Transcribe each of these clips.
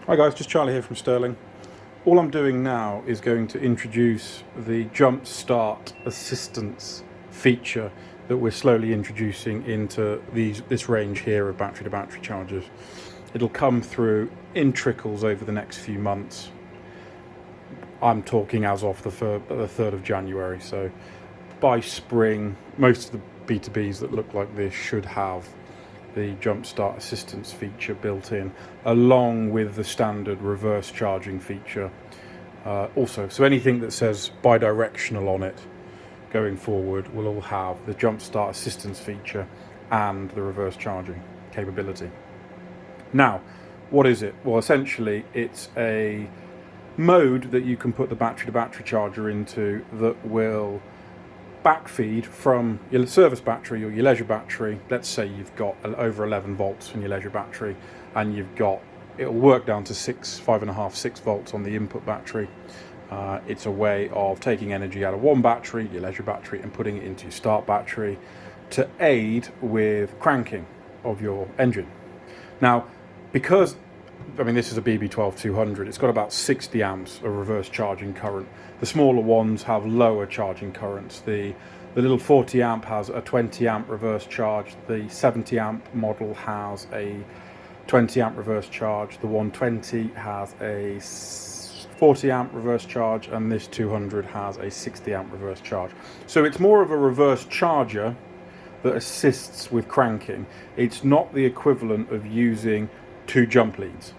Hi guys, just Charlie here from Sterling. All I'm doing now is going to introduce the Jump Start Assistance feature that we're slowly introducing into this range here of battery-to-battery chargers. It'll come through in trickles over the next few months. I'm talking as of the 3rd of January, so by spring, most of the B2Bs that look like this should have the Jump Start Assistance feature built in, along with the standard reverse charging feature. So anything that says bidirectional on it going forward will all have the Jump Start Assistance feature and the reverse charging capability. Now, what is it? Well, essentially, it's a mode that you can put the battery-to-battery charger into that will backfeed from your service battery or your leisure battery. Let's say you've got over 11 volts in your leisure battery, and it'll work down to 5.5, 6 volts on the input battery. It's a way of taking energy out of one battery, your leisure battery, and putting it into your start battery to aid with cranking of your engine. Now, because this is a BB12200, it's got about 60 amps of reverse charging current. The smaller ones have lower charging currents. The little 40 amp has a 20 amp reverse charge. The 70 amp model has a 20 amp reverse charge. The 120 has a 40 amp reverse charge, and this 200 has a 60 amp reverse charge. So it's more of a reverse charger that assists with cranking. It's not the equivalent of using 2 jump leads.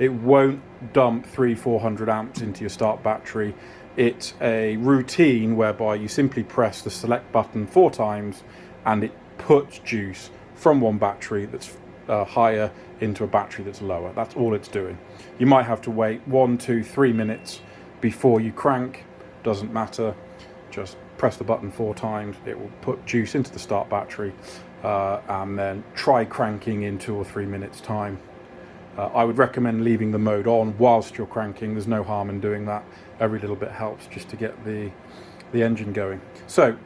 It won't dump 300-400 amps into your start battery. It's a routine whereby you simply press the select button 4 times and it puts juice from one battery that's higher into a battery that's lower. That's all it's doing. You might have to wait 1, 2, 3 minutes before you crank. Doesn't matter. Just press the button 4 times. It will put juice into the start battery, and then try cranking in 2 or 3 minutes time. I would recommend leaving the mode on whilst you're cranking. There's no harm in doing that. Every little bit helps just to get the engine going. So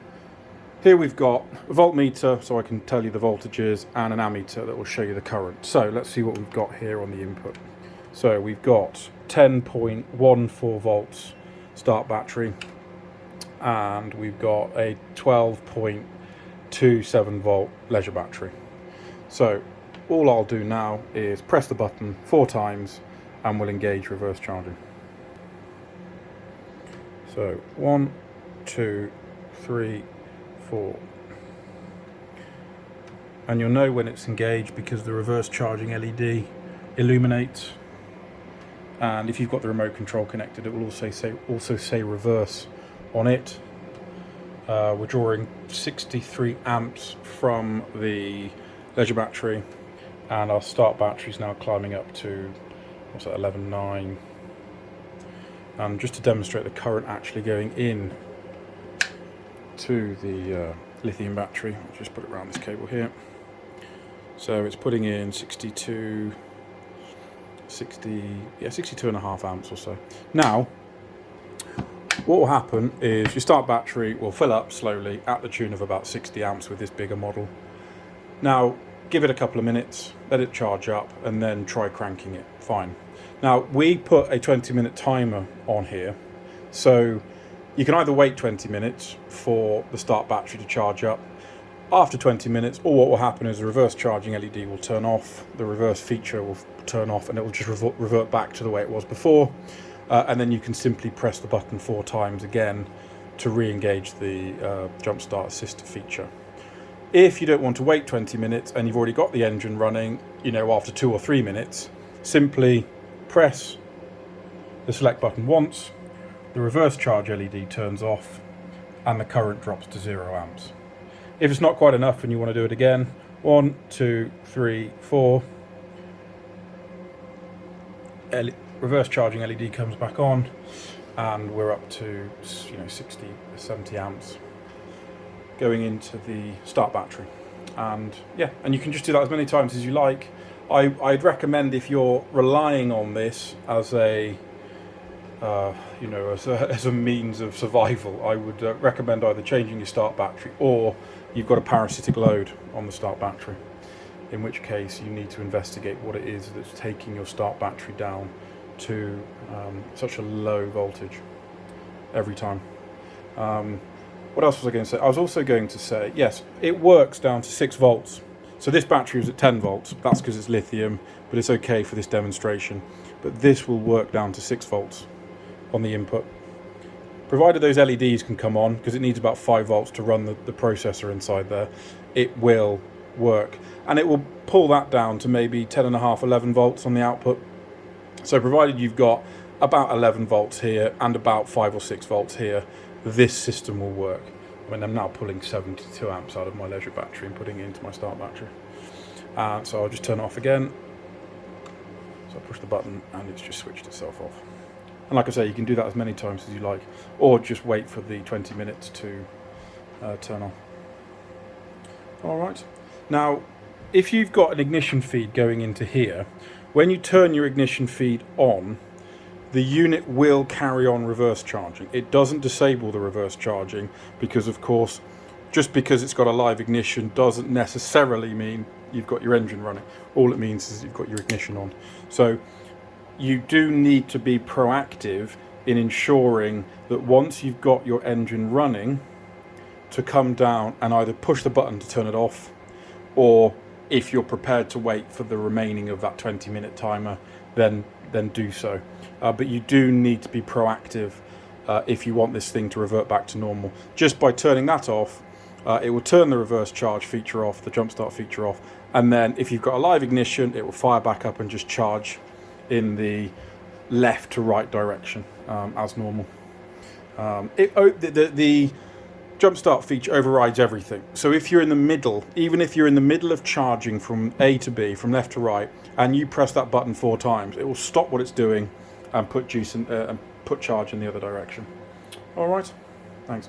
here we've got a voltmeter, so I can tell you the voltages, and an ammeter that will show you the current. So let's see what we've got here on the input. So we've got 10.14 volts start battery, and we've got a 12.27 volt leisure battery. So all I'll do now is press the button 4 times and we'll engage reverse charging. So 1, 2, 3, 4. And you'll know when it's engaged because the reverse charging LED illuminates. And if you've got the remote control connected, it will also say reverse on it. We're drawing 63 amps from the leisure battery, and our start battery is now climbing up to 11.9. And just to demonstrate the current actually going in to the lithium battery, I'll just put it around this cable here. So it's putting in 62 and a half amps or so. Now, what will happen is your start battery will fill up slowly at the tune of about 60 amps with this bigger model. Now, give it a couple of minutes, let it charge up, and then try cranking it. Fine. Now, we put a 20-minute timer on here, so you can either wait 20 minutes for the start battery to charge up. After 20 minutes, or what will happen is the reverse charging LED will turn off, the reverse feature will turn off, and it will just revert back to the way it was before. And then you can simply press the button 4 times again to re-engage the Jump Start Assist feature. If you don't want to wait 20 minutes and you've already got the engine running, after 2 or 3 minutes, simply press the select button once, the reverse charge LED turns off, and the current drops to 0 amps. If it's not quite enough and you want to do it again, 1, 2, 3, 4, reverse charging LED comes back on, and we're up to 60, 70 amps going into the start battery. And you can just do that as many times as you like. I'd recommend, if you're relying on this as a as a means of survival, I would recommend either changing your start battery or you've got a parasitic load on the start battery. in which case you need to investigate what it is that's taking your start battery down to such a low voltage every time. What else was I going to say? I was also going to say, yes, it works down to 6 volts. So this battery was at 10 volts. That's because it's lithium, but it's okay for this demonstration. But this will work down to 6 volts on the input, provided those LEDs can come on, because it needs about 5 volts to run the processor inside there. It will work, and it will pull that down to maybe 10.5, 11 volts on the output. So provided you've got about 11 volts here and about 5 or 6 volts here, this system will work. I mean, I'm now pulling 72 amps out of my leisure battery and putting it into my start battery. So I'll just turn it off again. So I push the button and it's just switched itself off. And like I say, you can do that as many times as you like, or just wait for the 20 minutes to turn on. All right. Now, if you've got an ignition feed going into here, when you turn your ignition feed on, the unit will carry on reverse charging. It doesn't disable the reverse charging because, of course, just because it's got a live ignition doesn't necessarily mean you've got your engine running. All it means is you've got your ignition on. So you do need to be proactive in ensuring that once you've got your engine running, to come down and either push the button to turn it off, or if you're prepared to wait for the remaining of that 20-minute timer, then do so. But you do need to be proactive if you want this thing to revert back to normal. Just by turning that off, it will turn the reverse charge feature off, the jump start feature off, and then if you've got a live ignition, it will fire back up and just charge in the left to right direction as normal. The jump start feature overrides everything. So if you're in the middle, even if you're in the middle of charging from A to B, from left to right, and you press that button 4 times, it will stop what it's doing and put charge in the other direction. All right, thanks.